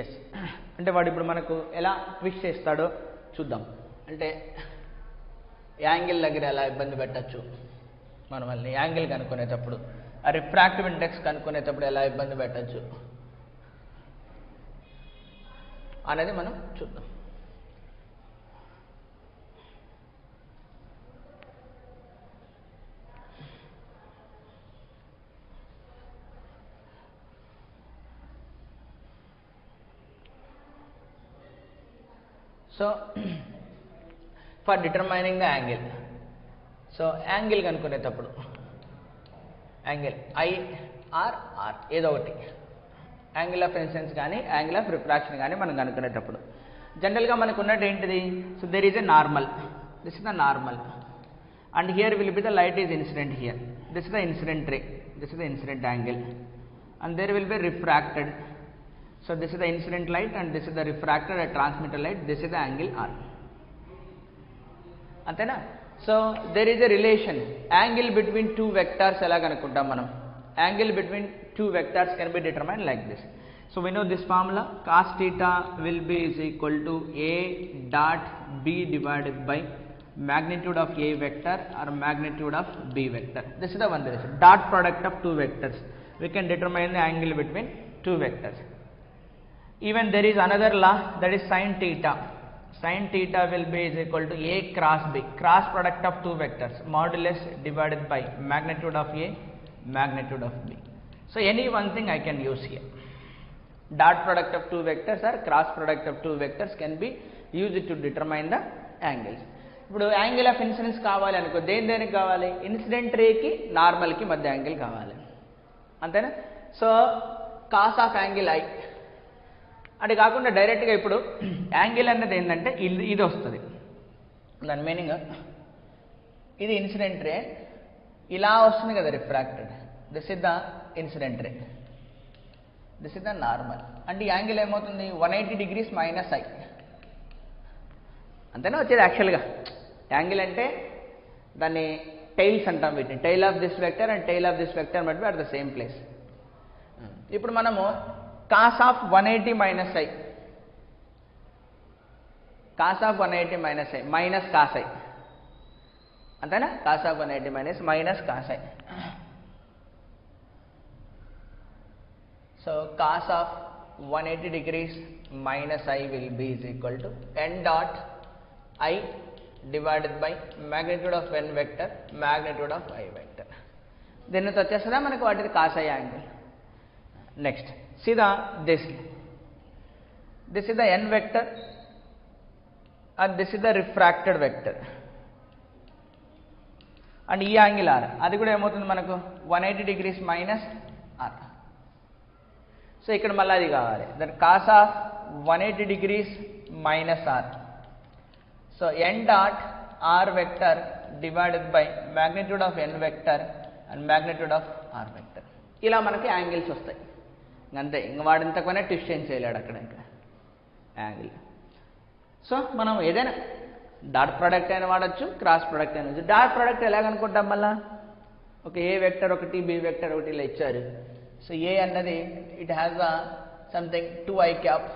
Yes, అంటే వాడు ఇప్పుడు మనకు ఎలా ట్విస్ట్ చేస్తాడో చూద్దాం. అంటే యాంగిల్ దగ్గర ఎలా ఇబ్బంది పెట్టచ్చు మనల్ని, యాంగిల్ కనుక్కునేటప్పుడు, ఆ రిఫ్రాక్టివ్ ఇండెక్స్ కనుక్కునేటప్పుడు ఎలా ఇబ్బంది పెట్టచ్చు అనేది మనం చూద్దాం. So for determining the angle, so angle కనుక్కునేటప్పుడు యాంగిల్ ఐఆర్ ఆర్ ఏదో ఒకటి, యాంగిల్ ఆఫ్ ఇన్సిడెన్స్ కానీ యాంగిల్ ఆఫ్ రిఫ్రాక్షన్ కానీ మనం కనుక్కునేటప్పుడు జనరల్గా మనకు ఉన్నట్టు ఏంటిది, so there is a normal, this is the normal, and here will be the light is incident here, this is the incident ray, this is the incident angle, and there will be refracted, so this is the incident light and this is the refracted or transmitted light, this is the angle R. అంతేనా? So there is a relation, angle between two vectors ఎలా కనుక్కుంటాం మనం, angle between two vectors can be determined like this. So we know this formula, cos theta will be is equal to a dot b divided by magnitude of a vector or magnitude of b vector. This is the one relation, dot product of two vectors, we can determine the angle between two vectors. Even there is another law, that is sin theta. Sin theta will be is equal to a cross b, cross product of two vectors, modulus divided by magnitude of a, magnitude of b. So any one thing I can use here, dot product of two vectors or cross product of two vectors can be used to determine the angles. ఇప్పుడు angle of incidence కావాలి అనుకో, దేనికి కావాలి, incident రేకి నార్మల్కి మధ్య angle కావాలి, అంతేనా? So cos of angle I అంటే కాకుండా డైరెక్ట్గా ఇప్పుడు యాంగిల్ అన్నది ఏంటంటే ఇది వస్తుంది, దాని మీనింగ్ ఇది ఇన్సిడెంట్ రే, ఇలా వస్తుంది కదా refracted, this is the incident ray, this is the normal, అంటే ఈ యాంగిల్ ఏమవుతుంది 180 degrees మైనస్ ఐ, అంతేనా వచ్చేది యాక్చువల్గా. యాంగిల్ అంటే దాన్ని టైల్స్ అంటాం, వీటిని tail of this vector and tail of this vector but at the same place. ఇప్పుడు మనము cos of 180 minus I, cos of 180 minus I minus cos I, అంతేనా, cos of 180 minus cos I. So cos of 180 degrees minus I will be is equal to n dot I divided by magnitude of n vector, magnitude of I vector. దీనితో వచ్చేస్తుందా మనకు వాటిది cos I angle. Next, see this is the n vector and this is the refracted vector, and ఈ angle r, అది కూడా ఏమవుతుంది మనకు 180 degrees minus r. So ఇక్కడ మళ్ళీ అది కావాలి, that cos of 180 degrees minus r, so n dot r vector divided by magnitude of n vector and magnitude of r vector. ఇలా మనకి యాంగిల్స్ వస్తాయి, అంతే, ఇంక వాడు ఇంతకనే ట్విస్ట్ ఏం చేయలేడు అక్కడ ఇంకా యాంగిల్. సో మనం ఏదైనా డాట్ ప్రోడక్ట్ అయినా వాడచ్చు, క్రాస్ ప్రోడక్ట్ అయినా వచ్చు. డాట్ ప్రోడక్ట్ ఎలా కనుక్కుంటాం మళ్ళా, ఒక ఏ వెక్టర్ ఒకటి బి వెక్టర్ ఒకటి ఇలా ఇచ్చారు. సో ఏ అన్నది it has a something 2i cap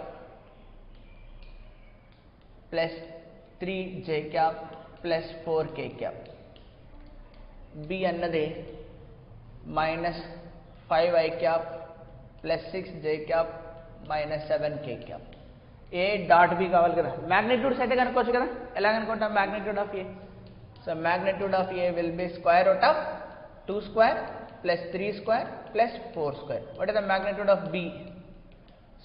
plus 3j cap plus 4k cap, B అన్నది minus 5i cap plus 6j cap minus 7k cap. A dot B కావాలి కదా, magnitudes అయితే కనుక్కోవచ్చు కదా, ఎలా కనుక్కుంటాం magnitude of A. So magnitude of A will be square root of 2 square plus 3 square plus 4 square. What is the magnitude of b?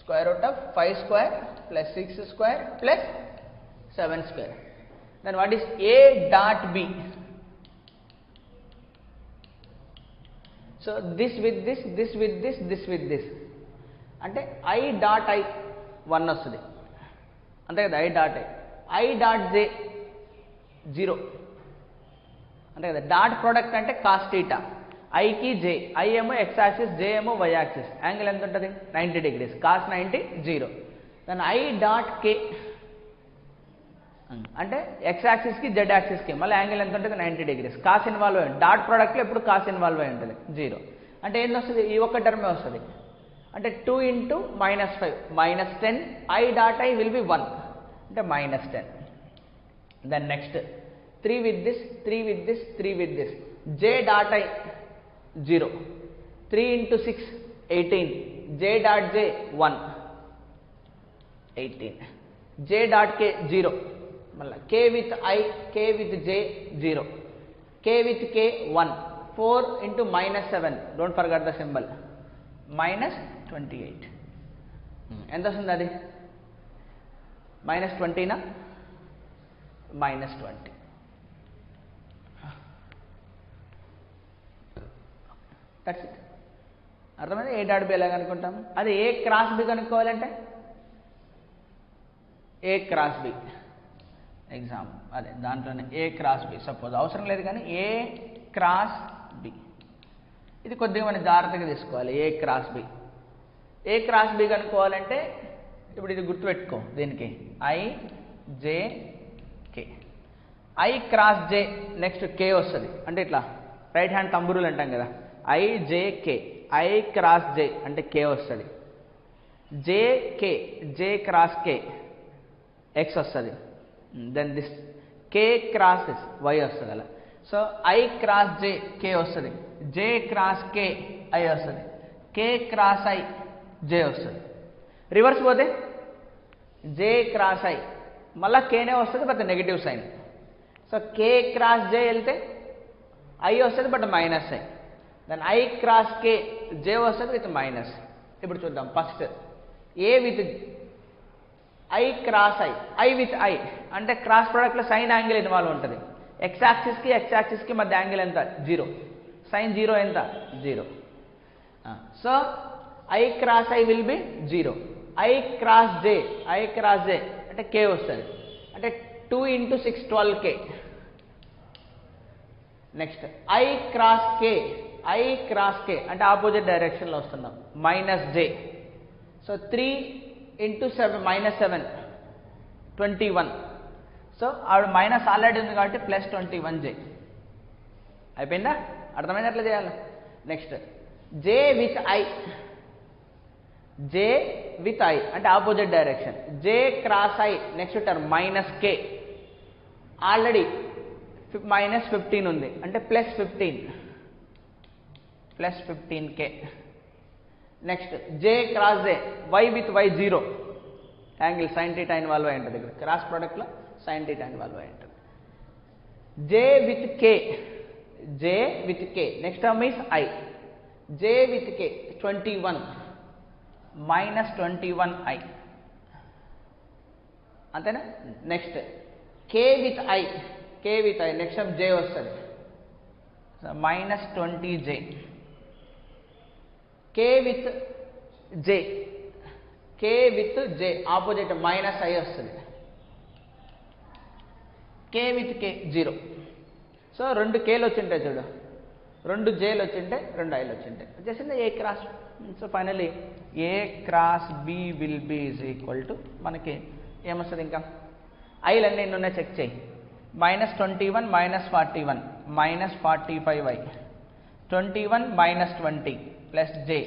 Square root of 5 square plus 6 square plus 7 square. Then what is a dot b? So this with this, this with this, this with this. అంటే I dot I 1 వస్తుంది అంతే కదా, I dot I dot j 0 అంతే కదా. Dot product అంటే cos theta, ఐకి జే, I ఏమో X axis, జే ఏమో వై యాక్సిస్, యాంగిల్ ఎంత ఉంటుంది 90 degrees, కాస్ 90 0. దాని ఐ డాట్ కే అంటే ఎక్స్ యాక్సిస్కి జెడ్ యాక్సిస్కి మళ్ళీ యాంగిల్ ఎంత ఉంటుంది 90 degrees, కాస్ ఇన్వాల్వ్ అయ్యి డాట్ ప్రోడక్ట్లో ఎప్పుడు కాస్ ఇన్వాల్వ్ అయి ఉంటుంది 0. అంటే ఏంది వస్తుంది, ఈ ఒక్క టర్మే వస్తుంది. అంటే 2 into -5 -10 I dot I will be 1 అంటే -10. Then next 3 with this 3 with this 3 with this j dot I 0 3 into 6 18 j dot j 1 18 j dot k 0 మళ్ళీ k with I k with j 0 k with k 1 4 into -7 don't forget the symbol -28 ఎంత వస్తుంది అది -20 నా -20 that's it అర్థమైంది ఏ dot B ఎలా కనుక్కుంటాము అది ఏ cross B కనుక్కోవాలంటే ఏ cross B exam అదే దాంట్లోనే ఏ క్రాస్ బి సపోజ్ అవసరం లేదు కానీ ఏ క్రాస్ బి ఇది కొద్దిగా మనం జాగ్రత్తగా తీసుకోవాలి ఏ క్రాస్ బి కనుక్కోవాలంటే ఇప్పుడు ఇది గుర్తుపెట్టుకో దీనికి i j k i cross j next k వస్తుంది అంటే ఇట్లా రైట్ హ్యాండ్ తంబురులు అంటాం కదా i j k i cross j అంటే కే వస్తుంది j k j cross k x వస్తుంది then this k cross this y వస్తుంది అలా so i cross j k వస్తుంది జే క్రాస్ కే ఐ వస్తుంది కే క్రాస్ ఐ జే వస్తుంది రివర్స్ పోతే జే cross I మళ్ళీ కేనే వస్తుంది but negative sign so k cross j వెళ్తే ఐ వస్తుంది but minus i then i cross k j వస్తుంది విత్ మైనస్ ఇప్పుడు చూద్దాం first A with i cross i with i అంటే క్రాస్ ప్రోడక్ట్లో సైన్ యాంగిల్ ఇన్వాల్వ్ ఉంటుంది ఎక్స్ యాక్సిస్కి మధ్య యాంగిల్ ఎంత 0 సైన్ 0 ఎంత 0 so i cross i will be 0 i cross j అంటే కే వస్తుంది అంటే 2 into 6 12k next i cross k అంటే ఆపోజిట్ డైరెక్షన్లో వస్తున్నాం మైనస్ జే సో 3 into 7 -7 21 సో ఆవిడ మైనస్ ఆల్రెడీ ఉంది కాబట్టి +21j అయిపోయిందా అర్థమైంది ఎట్లా చేయాలి నెక్స్ట్ జే విత్ ఐ అంటే opposite direction j cross i next term -k already -15 ఉంది అంటే +15k next j cross j y with y 0 angle sine theta involve అయి ఉంటుంది ఇక్కడ క్రాస్ ప్రోడక్ట్లో సైన్ థీటా ఇన్వాల్వ్ అయి ఉంటుంది j with K next term is i j with k 21 -21i అంతేనా next k with i next term j వస్తుంది -20j k with j opposite -i వస్తుంది K with K 0 so 2 కేలు వచ్చింటాయి చూడు 2 జేలు వచ్చింటాయి 2 ఐలు వచ్చింటాయి వచ్చేసింది A cross so finally A cross B will be is equal to మనకి ఏమొస్తుంది ఇంకా ఐలు అన్నీ ఎన్ని ఉన్నాయి చెక్ చేయి -21 -41 -45i 21 -20 ప్లస్ జే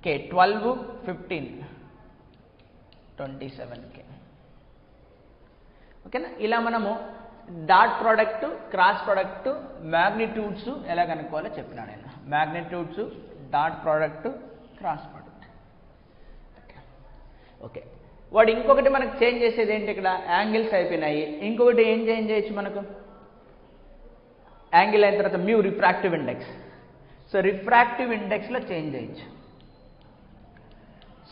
కే 12 15 27k ఓకేనా ఇలా మనము dot product cross product magnitudes ఎలా కనుక్కోవాలో చెప్పినా నేను magnitudes dot product cross product okay వాడు ఇంకొకటి మనకు చేంజ్ చేసేది ఏంటి ఇక్కడ యాంగిల్స్ అయిపోయినాయి ఇంకొకటి ఏం చేంజ్ చేయొచ్చు మనకు యాంగిల్ అయిన తర్వాత mu refractive index so refractive ఇండెక్స్లో చేంజ్ చేయొచ్చు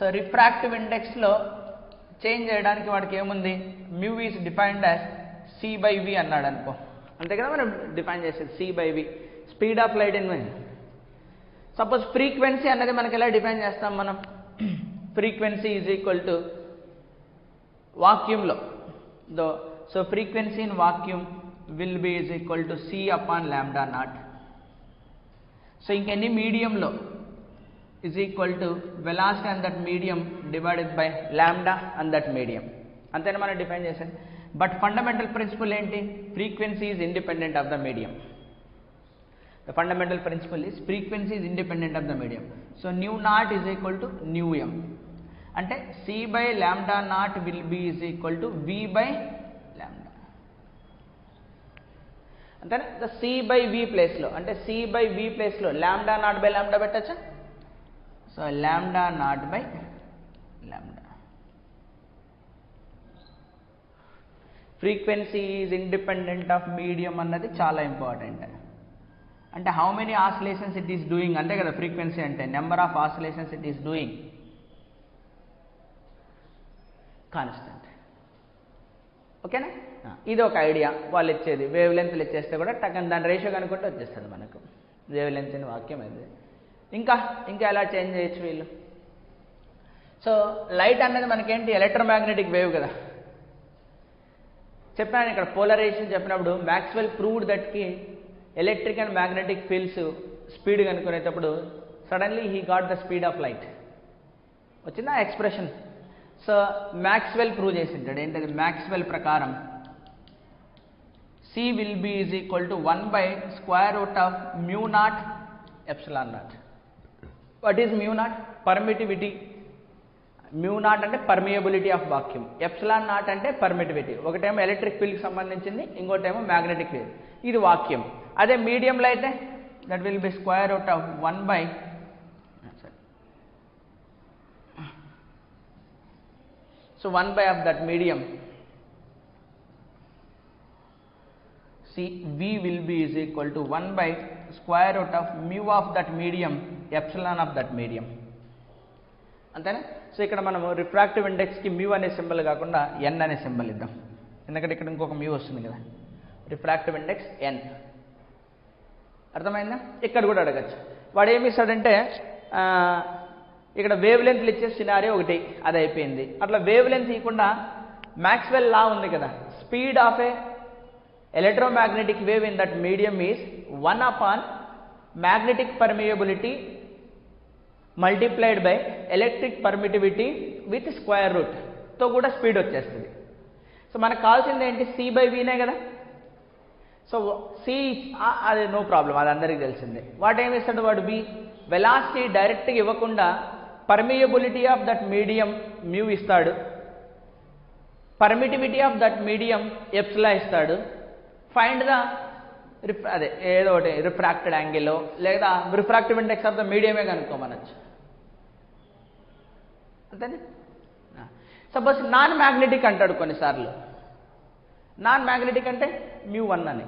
సో రిఫ్రాక్టివ్ ఇండెక్స్లో చేంజ్ చేయడానికి వాడికి ఏముంది mu is defined as c/v అన్నాడు అనుకో అంతే కదా మనం డిఫైన్ చేసేది c/v speed of light in suppose frequency అన్నది మనకి ఎలా డిఫైన్ చేస్తాం మనం ఫ్రీక్వెన్సీ ఈజ్ ఈక్వల్ టు వాక్యూమ్లో so frequency in vacuum will be is equal to c/λ0 so ఇంకెన్ని మీడియంలో is equal to velocity on that medium divided by lambda on that medium అంతేనా మనం డిఫైన్ చేసాం బట్ ఫండమెంటల్ ప్రిన్సిపల్ ఏంటి frequency is independent of the medium The fundamental principle is frequency is independent of the medium. So nu naught is equal to nu m. అంటే c by lambda naught will be is equal to v by lambda. అంటే the c by v place లో అంటే c by v place లో lambda naught by lambda పెట్టచ్చా? So lambda naught by lambda. Frequency is independent of medium అన్నది చాలా important. అంటే how many oscillations it is doing అంటే కదా ఫ్రీక్వెన్సీ అంటే number of oscillations it is doing constant. ఓకేనా? ఇది ఒక ఐడియా వాళ్ళు ఇచ్చేది. వేవ్ లెంత్లు ఇచ్చేస్తే కూడా టక్కన దాని రేషియో కనుక్కుంటే వచ్చేస్తుంది మనకు వేవ్ లెంత్ అని వాక్యం అది. ఇంకా ఎలా చేంజ్ చేయొచ్చు వీళ్ళు. సో లైట్ అనేది మనకేంటి ఎలక్ట్రోమాగ్నెటిక్ వేవ్ కదా. చెప్పాను ఇక్కడ పోలరైజేషన్ చెప్పినప్పుడు మ్యాక్స్వెల్ ప్రూవ్డ్ దట్కి electric and magnetic fields speed కనుక్కునేటప్పుడు suddenly he got the speed of light వచ్చిందా ఎక్స్ప్రెషన్. సో మ్యాక్స్వెల్ ప్రూవ్ చేసింటాడు ఏంటది మ్యాక్స్వెల్ ప్రకారం C will be is equal to 1 by square root of mu naught epsilon naught. What is mu naught? Permittivity. mu naught అంటే permeability of vacuum, epsilon naught అంటే permittivity. ఒకటేమో electric ఫీల్డ్కి సంబంధించింది, ఇంకోటేమో magnetic field. ఇది vacuum. అదే మీడియంలో అయితే that will be square root of 1 by so 1 by of that medium see V will be is equal to 1 by square root of mu of that medium epsilon of that medium. అంతేనా? So ఇక్కడ మనము refractive ఇండెక్స్కి mu అనే symbol కాకుండా ఎన్ అనే symbol ఇద్దాం, ఎందుకంటే ఇక్కడ ఇంకొక మ్యూ వస్తుంది కదా. Refractive index n. అర్థమైందా? ఇక్కడ కూడా అడగచ్చు. వాడు ఏమి ఇస్తాడంటే ఇక్కడ వేవ్ లెంత్లు ఇచ్చే సినారియో ఒకటి, అది అయిపోయింది. అట్లా వేవ్ లెంత్ ఇవ్వకుండా మ్యాక్స్వెల్ లా ఉంది కదా, speed of A electromagnetic wave in that medium is 1 upon magnetic permeability multiplied by electric permittivity with square root తో కూడా స్పీడ్ వచ్చేస్తుంది. సో మనకు కావాల్సింది ఏంటి? C by V నే కదా. సో C అది నో ప్రాబ్లం, అది అందరికీ తెలిసిందే. వాడు ఏమి ఇస్తాడు? వాడు B వెలాసిటీ డైరెక్ట్గా ఇవ్వకుండా permeability of that medium mu ఇస్తాడు, permittivity of that medium epsilon ఇస్తాడు. ఫైండ్ ద అదే ఏదో ఒకటి రిఫ్రాక్టెడ్ యాంగిల్లో లేదా రిఫ్రాక్టివ్ ఇండెక్స్ ఆఫ్ ద మీడియమే కనుక్కోమనొచ్చు. అంతేనే. సపోజ్ నాన్ మ్యాగ్నెటిక్ అంటాడు కొన్నిసార్లు. నాన్ మ్యాగ్నెటిక్ అంటే μ1 అని,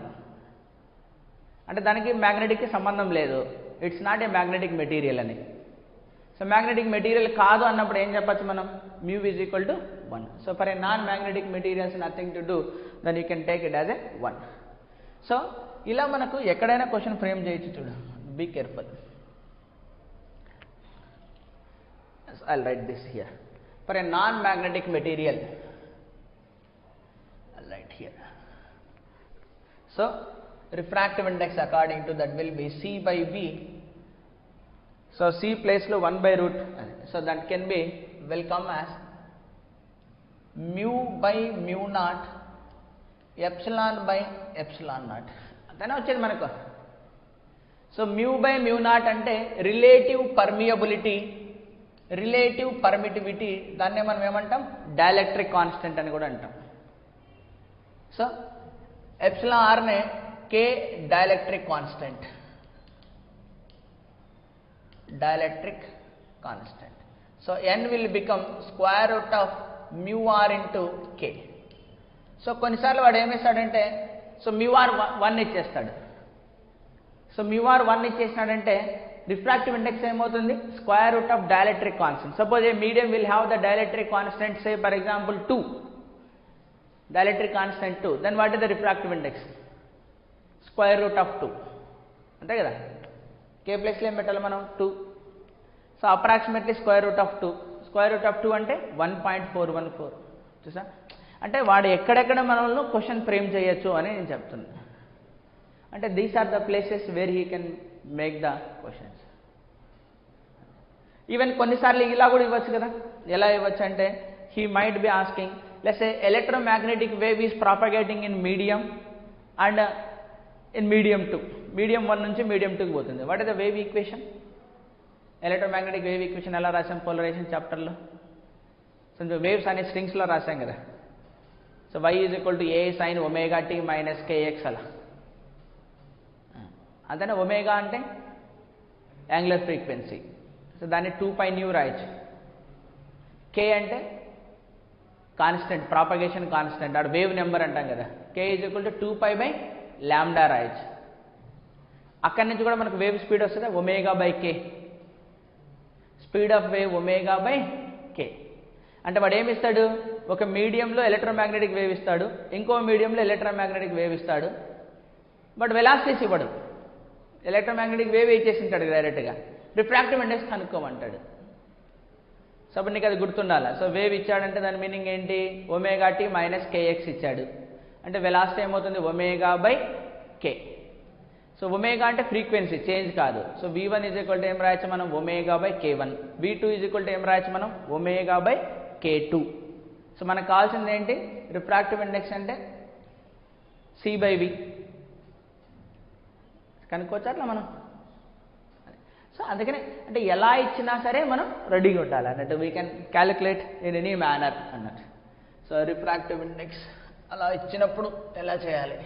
అంటే దానికి మ్యాగ్నెటిక్కి సంబంధం లేదు, it's not a magnetic material అని. సో మ్యాగ్నెటిక్ మెటీరియల్ కాదు అన్నప్పుడు ఏం చెప్పచ్చు మనం? μ is equal to 1. So for a non magnetic materials nothing to do, then you can take it as a 1. So ఇలా మనకు ఎక్కడైనా క్వశ్చన్ ఫ్రేమ్ చేయొచ్చు. చూడు, be careful. I'll write this here. For a non magnetic material I'll write here. So refractive index according to that will B C by V. So C ప్లేస్లో 1 by root, so that can be will come as mu by mu naught epsilon by epsilon naught. అంతేనా వచ్చేది మనకు. So mu by mu naught అంటే relative permeability, relative permittivity, దాన్నే మనం ఏమంటాం? Dielectric constant అని కూడా అంటాం. సో ఎప్సిలాన్ ఆర్నే K dielectric constant, dielectric constant. So n will become square root of mu r into k. So కొన్నిసార్లు వాడు ఏమి ఇస్తాడంటే సో mu r 1 ఇచ్చేస్తాడు. సో mu r 1 ఇచ్చేసినాడంటే రిఫ్రాక్టివ్ ఇండెక్స్ ఏమవుతుంది? Square root of dielectric constant. Suppose a medium will have the dielectric constant say for example 2, dielectric constant 2, then what is the refractive index? Square root of 2, అంతే కదా. K ప్లేస్లో ఏం పెట్టాలి మనం? 2. So approximately square root of 2. Square root of 2 అంటే 1.414. చూసా, అంటే వాడు ఎక్కడెక్కడ మనల్ని క్వశ్చన్ ఫ్రేమ్ చేయొచ్చు అని నేను చెప్తున్నాను. అంటే these are the places where he can make the questions. Even కొన్నిసార్లు ఇలా కూడా ఇవ్వచ్చు కదా. ఎలా ఇవ్వచ్చు అంటే he might be asking let's say electromagnetic wave is propagating in medium and in medium 2. Medium 1 నుంచి మీడియం 2కి పోతుంది. What is the wave equation? Electromagnetic wave equation ఎలా రాసాం పోలరైజేషన్ చాప్టర్లో? సో వేవ్స్ అనే స్ట్రింగ్స్లో రాసాం కదా. So y is equal to a sin omega t minus kx అలా. అంతేనా? ఒమేగా అంటే యాంగులర్ ఫ్రీక్వెన్సీ, సో దాన్ని 2πν రాయొచ్చు. k అంటే కాన్స్టెంట్, ప్రాపగేషన్ కాన్స్టెంట్, ఆడ వేవ్ నెంబర్ అంటాం కదా. k ఈజ్ ఈక్వల్ టు 2π/λ రాయొచ్చు. అక్కడి నుంచి కూడా మనకు వేవ్ స్పీడ్ వస్తుంది ఒమేగా/k, స్పీడ్ ఆఫ్ వేవ్ ఒమేగా/k. అంటే వాడు ఏమి ఇస్తాడు? ఒక మీడియంలో ఎలక్ట్రోమాగ్నెటిక్ వేవ్ ఇస్తాడు, ఇంకో మీడియంలో ఎలక్ట్రోమాగ్నెటిక్ వేవ్ ఇస్తాడు, బట్ వెలాసిటీస్ ఇవ్వడు. ఎలక్ట్రోమాగ్నెటిక్ వేవ్ ఇచ్చేసి ఉంటాడు డైరెక్ట్గా, రిఫ్రాక్టివ్ ఇండెక్స్ కనుక్కోమంటాడు. సో అప్పుడు నీకు అది గుర్తుండాలి. సో వేవ్ ఇచ్చాడంటే దాని మీనింగ్ ఏంటి? ఒమేగా t మైనస్ kx ఇచ్చాడు అంటే వెలాసిటీ ఏమవుతుంది? ఒమేగా/k. సో ఒమేగా అంటే ఫ్రీక్వెన్సీ చేంజ్ కాదు. So v1 is equal to ఏం రాయొచ్చు మనం? ఒమేగా/k1. v2 ఈజ్ ఈక్వల్ టు ఏం రాయొచ్చు మనం? ఒమేగా/k2. సో మనకు కావాల్సింది ఏంటి? రిఫ్రాక్టివ్ ఇండెక్స్ అంటే c/v కనుక్కోవచ్చు అట్లా మనం. సో అందుకని అంటే ఎలా ఇచ్చినా సరే మనం రెడీగా ఉండాలి అన్నట్టు. We can calculate in any manner అన్నట్టు. సో రిఫ్రాక్టివ్ ఇండెక్స్ అలా ఇచ్చినప్పుడు ఎలా చేయాలి?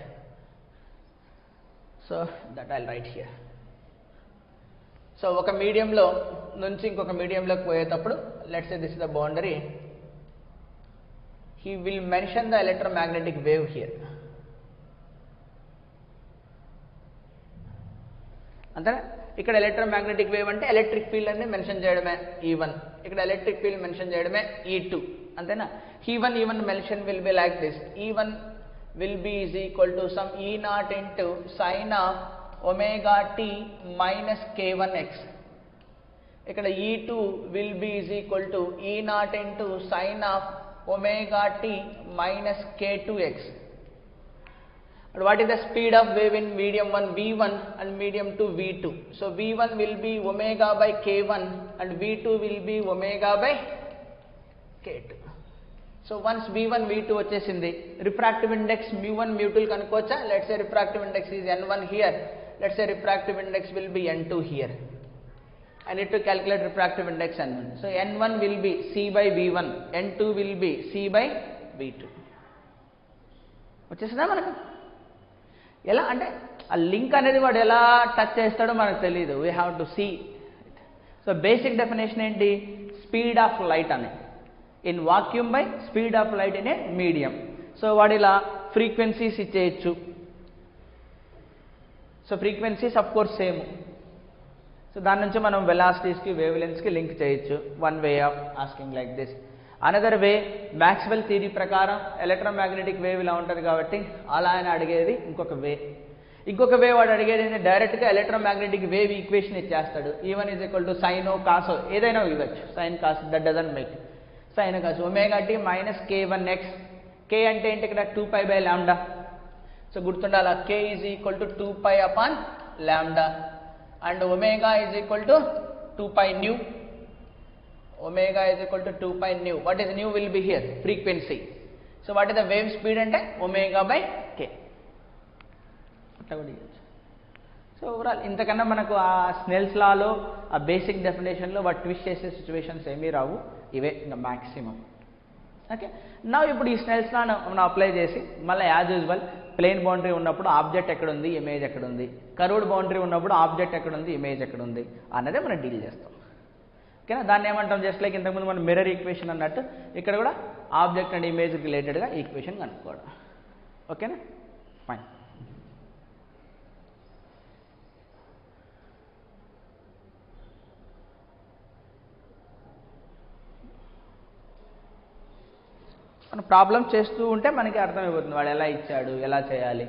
So that I'll write here. So ఒక మీడియంలో నుంచి ఇంకొక మీడియంలోకి పోయేటప్పుడు let's say this is the boundary, he will mention the electromagnetic wave here. అంతేనా? ఇక్కడ ఎలక్ట్రోమాగ్నెటిక్ వేవ్ అంటే ఎలక్ట్రిక్ ఫీల్డ్ అని మెన్షన్ చేయడమే E1, ఇక్కడ ఎలక్ట్రిక్ ఫీల్డ్ మెన్షన్ చేయడమే E2. అంతేనా? E1 mention will be like this. E1 will be is equal to some E0 into sin of omega t minus k1x. ఇక్కడ E2 will be is equal to E0 into sin of omega t minus k2x. And what is the speed of wave in medium 1 v1 and medium 2 v2? So v1 will be omega by k1 and v2 will be omega by k2. So once v1 v2 వచ్చేసింది, refractive index mu1 mu2 కనుక్కోవచ్చా? Let's say refractive index is n1 here, let's say refractive index will be n2 here. I need to calculate refractive index n1. So n1 will be c by v1, n2 will be c by v2. వచ్చేసిందా మనకు? ఎలా అంటే ఆ link అనేది వాడు ఎలా touch చేస్తాడో మనకు తెలియదు. We have to see. So basic definition ఏంటి? స్పీడ్ ఆఫ్ లైట్ అని in vacuum by speed of light in a medium. So వాడు ఇలా ఫ్రీక్వెన్సీస్ ఇచ్చేయచ్చు. So frequencies of course same. So దాని నుంచి మనం వెలాసిటీస్కి వేవ్ లెంత్స్కి లింక్ చేయొచ్చు. One way of asking like this. Another way, Maxwell theory ప్రకారం ఎలక్ట్రోమాగ్నెటిక్ వేవ్ ఇలా ఉంటుంది కాబట్టి అలా ఆయన అడిగేది ఇంకొక వే. ఇంకొక వే వాడు అడిగేది ఏంటంటే డైరెక్ట్గా ఎలక్ట్రోమాగ్నెటిక్ వేవ్ ఈక్వేషన్ ఇచ్చేస్తాడు. ఈవన్ ఈజ్ ఈక్వల్ టు సైనో కాసో ఏదైనా ఇవ్వచ్చు. Sine cos that doesn't make. Sine cos omega T minus k1x. k అంటే ఏంటి? ఇక్కడ 2π/λ. సో గుర్తుండాలా, k is equal to 2π/λ and omega is equal to 2πν. Omega is equal to 2πν. What is nu will be here? Frequency. So what is the wave speed ante? Omega by k. So overall ఇంతకన్నా మనకు ఆ Snell's లాలో ఆ basic డెఫినేషన్లో వాటి twist చేసే situations ఏమీ రావు. ఇవే ఇంకా maximum. Okay, నా ఇప్పుడు ఈ స్నెల్స్ లా మనం అప్లై చేసి మళ్ళీ యాజ్ యూజువల్ ప్లేన్ బౌండరీ ఉన్నప్పుడు ఆబ్జెక్ట్ ఎక్కడుంది, ఇమేజ్ ఎక్కడుంది, కర్వ్డ్ బౌండరీ ఉన్నప్పుడు ఆబ్జెక్ట్ ఎక్కడుంది, ఇమేజ్ ఎక్కడుంది అన్నదే మనం డీల్ చేస్తాం. ఓకేనా? దాన్ని ఏమంటాం? జస్ట్ లైక్ ఇంతకుముందు మనం మిర్రర్ ఈక్వేషన్ అన్నట్టు ఇక్కడ కూడా ఆబ్జెక్ట్ అండ్ ఇమేజ్ రిలేటెడ్గా ఈక్వేషన్ కనుక్కోవడం. ఓకేనా? ఫైన్. మనం ప్రాబ్లమ్ చేస్తూ ఉంటే మనకి అర్థమైపోతుంది వాడు ఎలా ఇచ్చాడు, ఎలా చేయాలి.